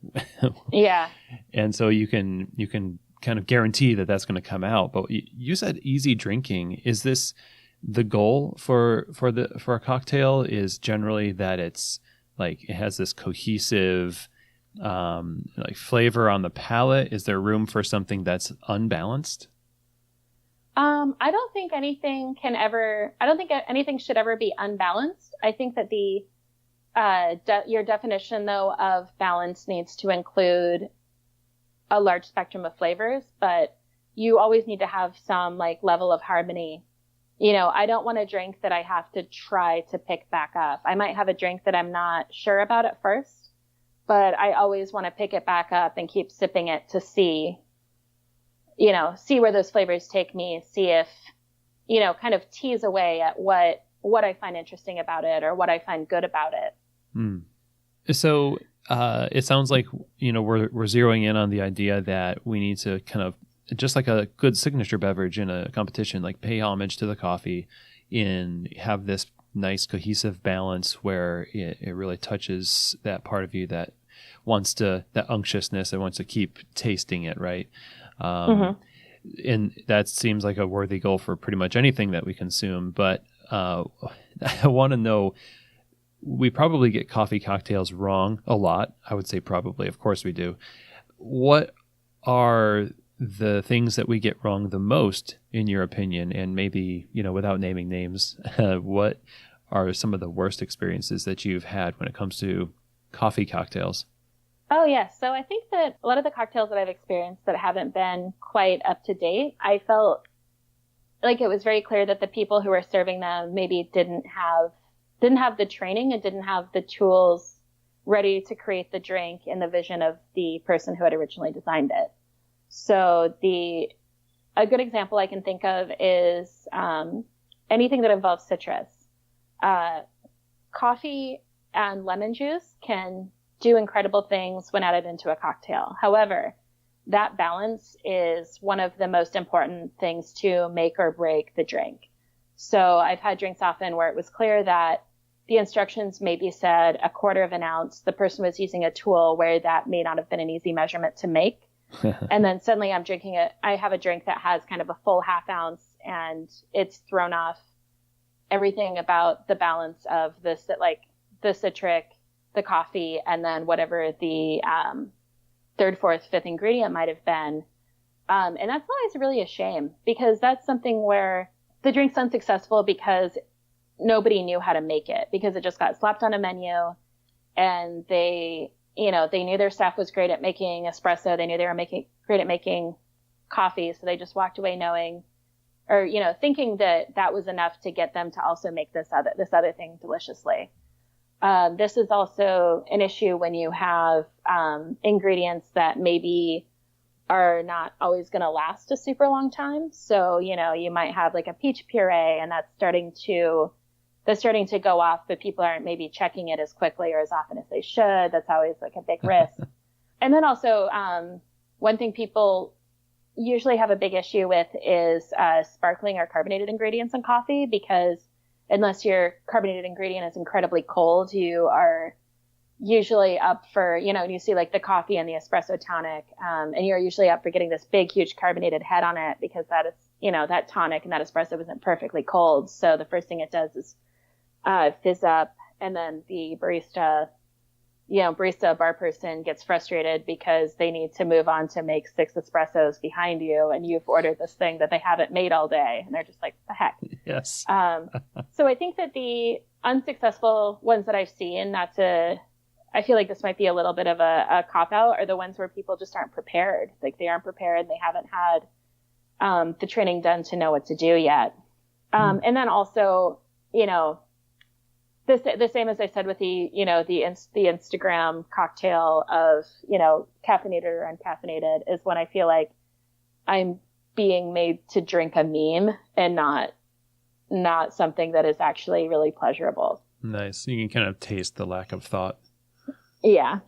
Yeah. And so you can kind of guarantee that that's going to come out. But you said easy drinking. Is this the goal for a cocktail? Is generally that it's like it has this cohesive like flavor on the palate? Is there room for something that's unbalanced? I don't think anything should ever be unbalanced. I think that your definition though of balance needs to include a large spectrum of flavors, but you always need to have some like level of harmony. I don't want a drink that I have to try to pick back up. I might have a drink that I'm not sure about at first, but I always want to pick it back up and keep sipping it to see where those flavors take me, see if, kind of tease away at what I find interesting about it or what I find good about it. Hmm. So it sounds like, we're zeroing in on the idea that we need to kind of, just like a good signature beverage in a competition, like pay homage to the coffee and have this nice cohesive balance where it really touches that part of you that that unctuousness and wants to keep tasting it, right? And that seems like a worthy goal for pretty much anything that we consume. But I want to know, we probably get coffee cocktails wrong a lot. I would say probably, of course we do. What are the things that we get wrong the most, in your opinion? And maybe, without naming names, what are some of the worst experiences that you've had when it comes to coffee cocktails? Oh, yes. So I think that a lot of the cocktails that I've experienced that haven't been quite up to date, I felt like it was very clear that the people who were serving them maybe didn't have the training and didn't have the tools ready to create the drink in the vision of the person who had originally designed it. So a good example I can think of is anything that involves citrus. Coffee and lemon juice can do incredible things when added into a cocktail. However, that balance is one of the most important things to make or break the drink. So I've had drinks often where it was clear that the instructions maybe said 1/4 of an ounce. The person was using a tool where that may not have been an easy measurement to make. And then suddenly I have a drink that has kind of a full 1/2 ounce, and it's thrown off everything about the balance of the citric, the coffee, and then whatever the third, fourth, fifth ingredient might have been. And that's always really a shame, because that's something where the drink's unsuccessful because nobody knew how to make it, because it just got slapped on a menu, and they knew their staff was great at making espresso. They knew they were great at making coffee. So they just walked away thinking that was enough to get them to also make this other thing deliciously. This is also an issue when you have ingredients that maybe are not always going to last a super long time. So, you might have like a peach puree, and that's starting to go off, but people aren't maybe checking it as quickly or as often as they should. That's always like a big risk. And then also, one thing people usually have a big issue with is sparkling or carbonated ingredients in coffee, because unless your carbonated ingredient is incredibly cold, you are usually up for, you see like the coffee and the espresso tonic, and you're usually up for getting this big, huge carbonated head on it, because that is, that tonic and that espresso isn't perfectly cold. So the first thing it does is fizz up, and then the barista barista, bar person gets frustrated because they need to move on to make 6 espressos behind you, and you've ordered this thing that they haven't made all day, and they're just like, the heck. Yes. So I think that the unsuccessful ones that I've seen, I feel like this might be a little bit of a cop-out, are the ones where people just aren't prepared. Like, they aren't prepared, they haven't had the training done to know what to do yet. And then also, the same as I said with the Instagram cocktail of, caffeinated or uncaffeinated, is when I feel like I'm being made to drink a meme and not something that is actually really pleasurable. Nice. You can kind of taste the lack of thought. Yeah.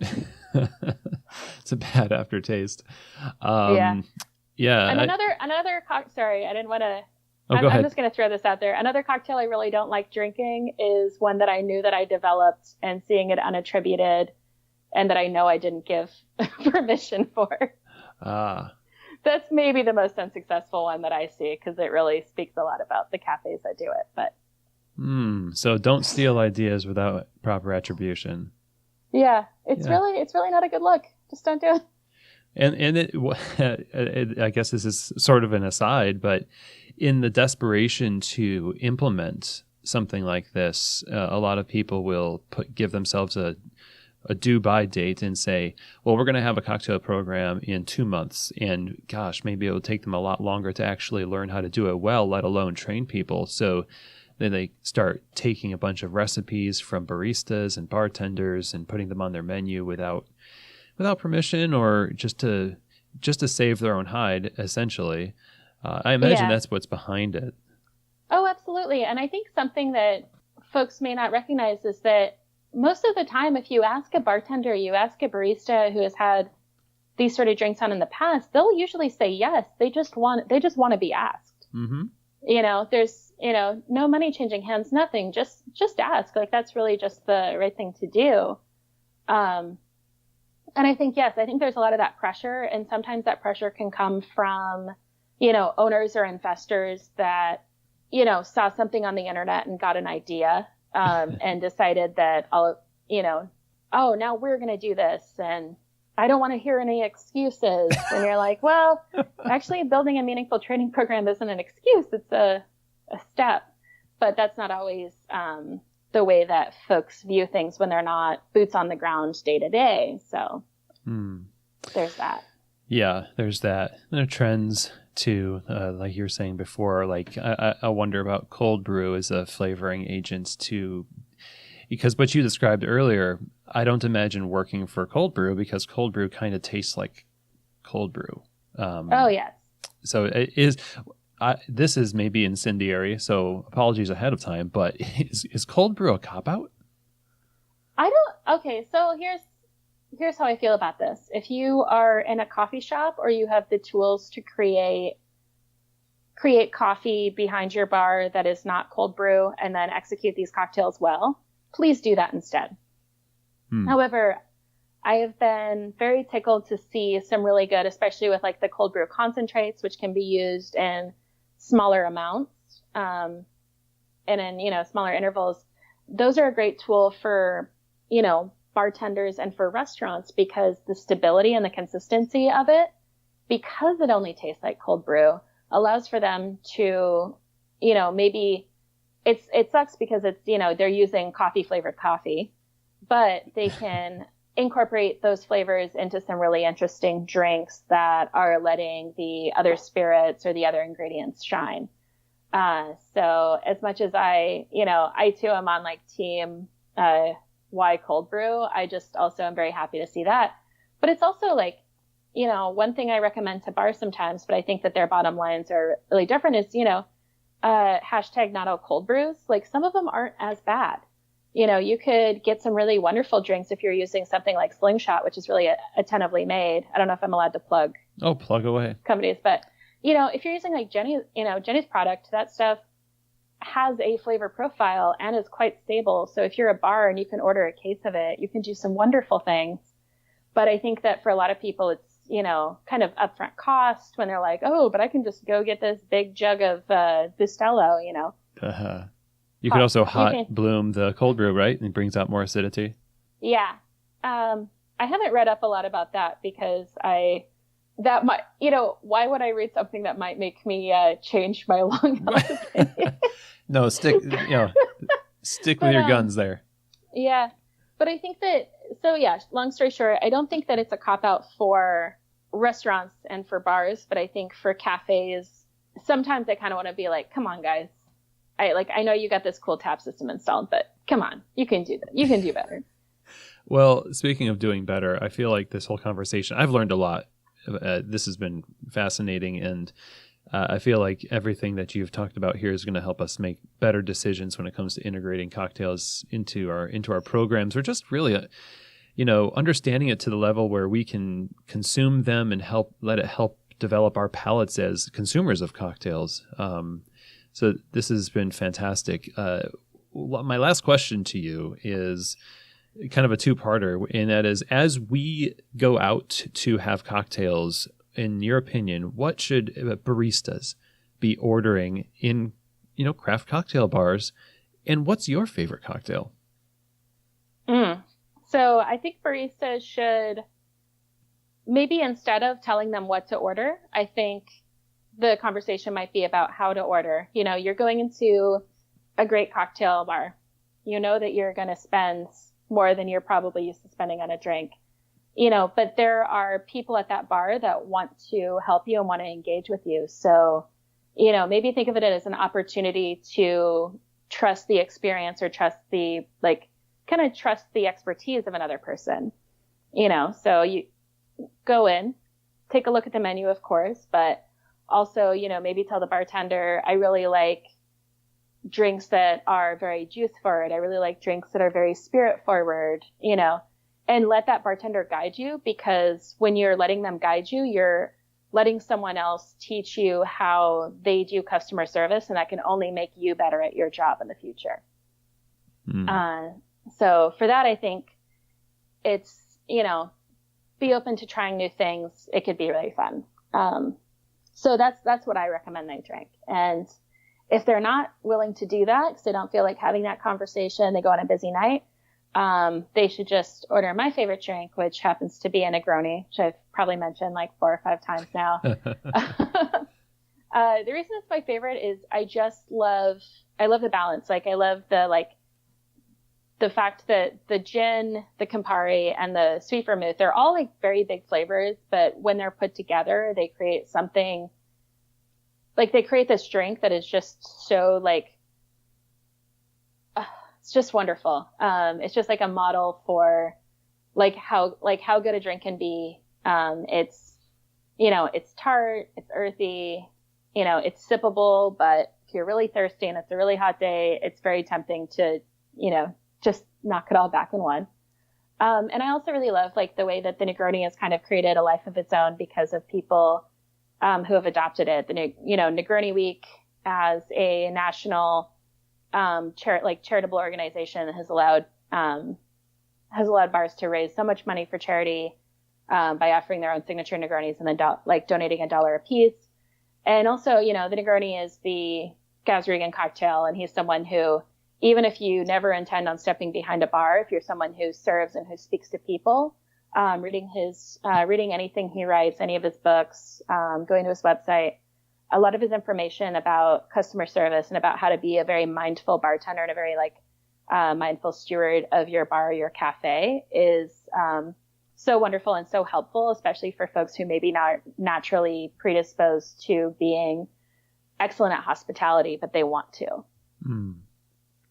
It's a bad aftertaste. Yeah. Yeah. And sorry, I didn't want to. Go ahead. I'm just going to throw this out there. Another cocktail I really don't like drinking is one that I knew that I developed and seeing it unattributed, and that I know I didn't give permission for. That's maybe the most unsuccessful one that I see, because it really speaks a lot about the cafes that do it. But so don't steal ideas without proper attribution. Yeah, it's really not a good look. Just don't do it. And I guess this is sort of an aside, but in the desperation to implement something like this, a lot of people will give themselves a due-by date and say, well, we're going to have a cocktail program in 2 months, and gosh, maybe it will take them a lot longer to actually learn how to do it well, let alone train people. So then they start taking a bunch of recipes from baristas and bartenders and putting them on their menu without permission, or just to save their own hide, essentially. I imagine that's what's behind it. Oh, absolutely. And I think something that folks may not recognize is that most of the time, if you ask a bartender, you ask a barista who has had these sort of drinks on in the past, they'll usually say yes. They just want to be asked. Mm-hmm. There's, no money changing hands, nothing. Just ask. Like, that's really just the right thing to do. And I think there's a lot of that pressure, and sometimes that pressure can come from, owners or investors that, saw something on the internet and got an idea, and decided that now we're going to do this, and I don't want to hear any excuses. And you're like, well, actually building a meaningful training program isn't an excuse. It's a step, but that's not always, the way that folks view things when they're not boots on the ground day to day. So there's that. Yeah, there's that. There are trends too, like you were saying before. Like I wonder about cold brew as a flavoring agent too, because what you described earlier, I don't imagine working for cold brew, because cold brew kind of tastes like cold brew. Yes. So it is. This is maybe incendiary, so apologies ahead of time, but is cold brew a cop-out? Okay, so here's how I feel about this. If you are in a coffee shop, or you have the tools to create coffee behind your bar that is not cold brew, and then execute these cocktails well, please do that instead. However, I have been very tickled to see some really good, especially with like the cold brew concentrates, which can be used in smaller amounts, and in, smaller intervals. Those are a great tool for, bartenders and for restaurants, because the stability and the consistency of it, because it only tastes like cold brew, allows for them to, maybe it sucks because it's, they're using coffee flavored coffee, but they can incorporate those flavors into some really interesting drinks that are letting the other spirits or the other ingredients shine. So as much as I too am on like team, why cold brew, I just also am very happy to see that. But it's also like, one thing I recommend to bars sometimes, but I think that their bottom lines are really different, is, hashtag not all cold brews. Like, some of them aren't as bad. You could get some really wonderful drinks if you're using something like Slingshot, which is really attentively made. I don't know if I'm allowed to plug. Oh, plug away. Companies, but if you're using like Jenny's product, that stuff has a flavor profile and is quite stable. So if you're a bar and you can order a case of it, you can do some wonderful things. But I think that for a lot of people, it's, kind of upfront cost when they're like, oh, but I can just go get this big jug of Bustelo, You could also bloom the cold brew, right? And it brings out more acidity. Yeah. I haven't read up a lot about that because that might, why would I read something that might make me change my long held opinion? No, stick with your guns there. Yeah. But I think that, so yeah, long story short, I don't think that it's a cop out for restaurants and for bars, but I think for cafes, sometimes I kind of want to be like, come on, guys. I know you got this cool tap system installed, but come on, you can do that. You can do better. Well, speaking of doing better, I feel like this whole conversation, I've learned a lot. This has been fascinating, and I feel like everything that you've talked about here is going to help us make better decisions when it comes to integrating cocktails into our programs, or just really, understanding it to the level where we can consume them and let it help develop our palates as consumers of cocktails. So this has been fantastic. My last question to you is kind of a two-parter, and that is, as we go out to have cocktails, in your opinion, what should baristas be ordering in, craft cocktail bars, and what's your favorite cocktail? So I think baristas should, maybe instead of telling them what to order, I think the conversation might be about how to order. You're going into a great cocktail bar. You know that you're going to spend more than you're probably used to spending on a drink, but there are people at that bar that want to help you and want to engage with you. So, maybe think of it as an opportunity to trust the experience, or trust the expertise of another person, so you go in, take a look at the menu, of course, but also, maybe tell the bartender, I really like drinks that are very juice forward. I really like drinks that are very spirit forward, and let that bartender guide you, because when you're letting them guide you, you're letting someone else teach you how they do customer service, and that can only make you better at your job in the future. So for that, I think it's, be open to trying new things. It could be really fun. So that's what I recommend they drink. And if they're not willing to do that, because they don't feel like having that conversation, they go on a busy night, they should just order my favorite drink, which happens to be a Negroni, which I've probably mentioned like 4 or 5 times now. The reason it's my favorite is I love the balance. I love the fact that the gin, the Campari, and the sweet vermouth, they're all very big flavors, but when they're put together, they create something, they create this drink that is just so it's just wonderful. It's just like a model for how good a drink can be. It's, it's tart, it's earthy, it's sippable, but if you're really thirsty and it's a really hot day, it's very tempting to, just knock it all back in one. And I also really love the way that the Negroni has kind of created a life of its own because of people who have adopted it. Negroni Week as a national charitable organization has allowed bars to raise so much money for charity by offering their own signature Negronis and then donating $1 a piece. And also, the Negroni is the Gaz Regan cocktail, and he's someone who, even if you never intend on stepping behind a bar, if you're someone who serves and who speaks to people, reading anything he writes, any of his books, going to his website, a lot of his information about customer service and about how to be a very mindful bartender and a very mindful steward of your bar or your cafe is so wonderful and so helpful, especially for folks who maybe not naturally predisposed to being excellent at hospitality, but they want to.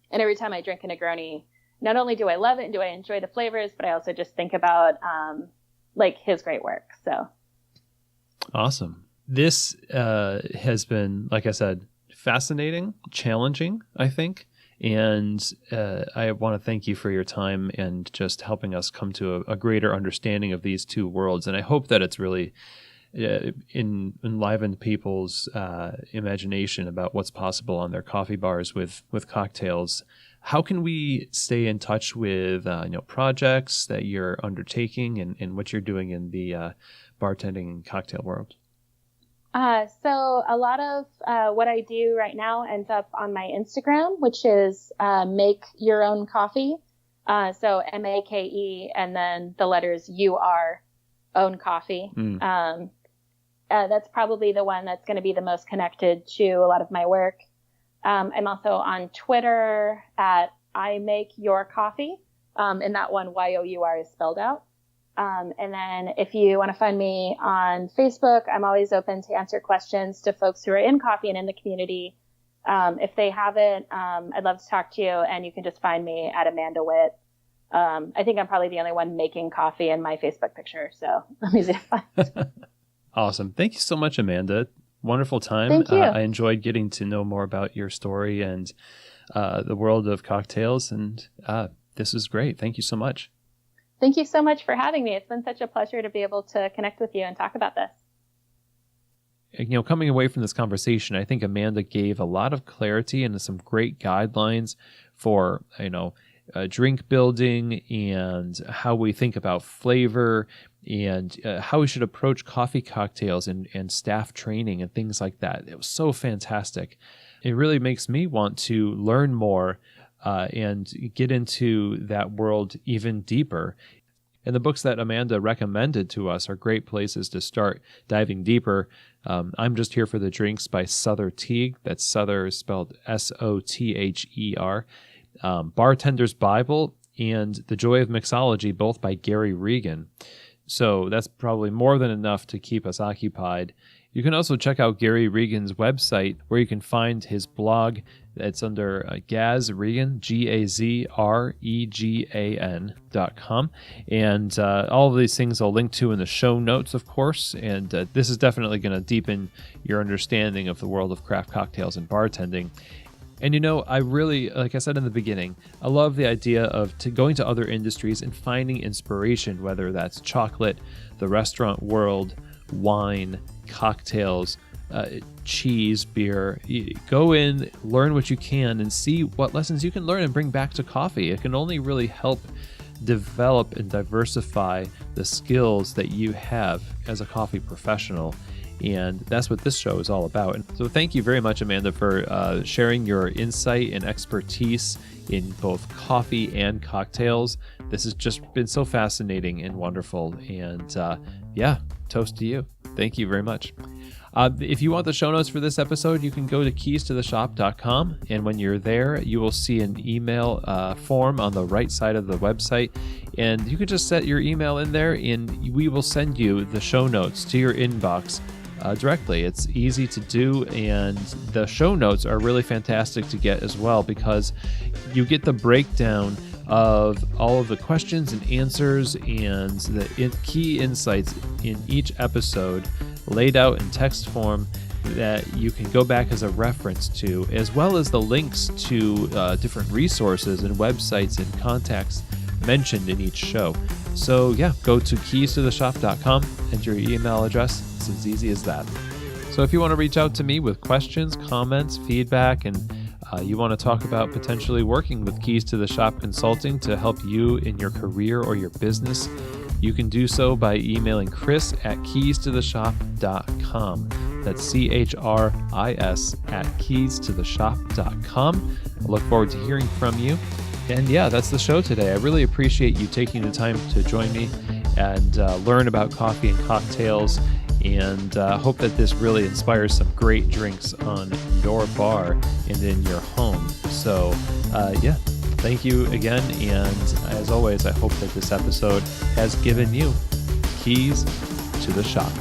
And every time I drink a Negroni, not only do I love it and do I enjoy the flavors, but I also just think about his great work. So awesome. This has been, like I said, fascinating, challenging, I think. And I want to thank you for your time and just helping us come to a greater understanding of these two worlds. And I hope that it's really enlivened people's imagination about what's possible on their coffee bars with cocktails. How can we stay in touch with projects that you're undertaking and what you're doing in the bartending and cocktail world? So a lot of what I do right now ends up on my Instagram, which is Make Your Own Coffee. So MAKE and then the letters UR, Own Coffee. That's probably the one that's going to be the most connected to a lot of my work. I'm also on Twitter at I Make Your Coffee. And that one, YOUR, is spelled out. And then if you want to find me on Facebook, I'm always open to answer questions to folks who are in coffee and in the community. If they haven't, I'd love to talk to you, and you can just find me at Amanda Whitt. I think I'm probably the only one making coffee in my Facebook picture, so I'm easy to find. Awesome. Thank you so much, Amanda. Wonderful time. Thank you. I enjoyed getting to know more about your story and the world of cocktails, and this is great. Thank you so much. Thank you so much for having me. It's been such a pleasure to be able to connect with you and talk about this. Coming away from this conversation, I think Amanda gave a lot of clarity and some great guidelines for, drink building and how we think about flavor and how we should approach coffee cocktails and staff training and things like that. It was so fantastic. It really makes me want to learn more and get into that world even deeper. And the books that Amanda recommended to us are great places to start diving deeper. I'm Just Here for the Drinks by Sother Teague. That's Sother spelled Sother. Bartender's Bible and The Joy of Mixology, both by Gary Regan. So that's probably more than enough to keep us occupied. You can also check out Gary Regan's website, where you can find his blog. That's under Gaz Regan, GazRegan.com. And all of these things I'll link to in the show notes, of course. And this is definitely going to deepen your understanding of the world of craft cocktails and bartending. And I really, like I said in the beginning, I love the idea of going to other industries and finding inspiration, whether that's chocolate, the restaurant world, wine, cocktails, cheese, beer. Go in, learn what you can, and see what lessons you can learn and bring back to coffee. It can only really help develop and diversify the skills that you have as a coffee professional. And that's what this show is all about. And so thank you very much, Amanda, for sharing your insight and expertise in both coffee and cocktails. This has just been so fascinating and wonderful. And toast to you. Thank you very much. If you want the show notes for this episode, you can go to keystotheshop.com. And when you're there, you will see an email form on the right side of the website. And you can just set your email in there, and we will send you the show notes to your inbox directly. It's easy to do, and the show notes are really fantastic to get as well, because you get the breakdown of all of the questions and answers and the key insights in each episode laid out in text form that you can go back as a reference to, as well as the links to different resources and websites and contacts mentioned in each show. So go to keystotheshop.com, enter your email address. It's as easy as that. So if you want to reach out to me with questions, comments, feedback, and you want to talk about potentially working with Keys to the Shop Consulting to help you in your career or your business, you can do so by emailing Chris at keystotheshop.com. That's CHRIS@keystotheshop.com. I look forward to hearing from you. And that's the show today. I really appreciate you taking the time to join me and learn about coffee and cocktails, and hope that this really inspires some great drinks on your bar and in your home. So, thank you again. And as always, I hope that this episode has given you keys to the shop.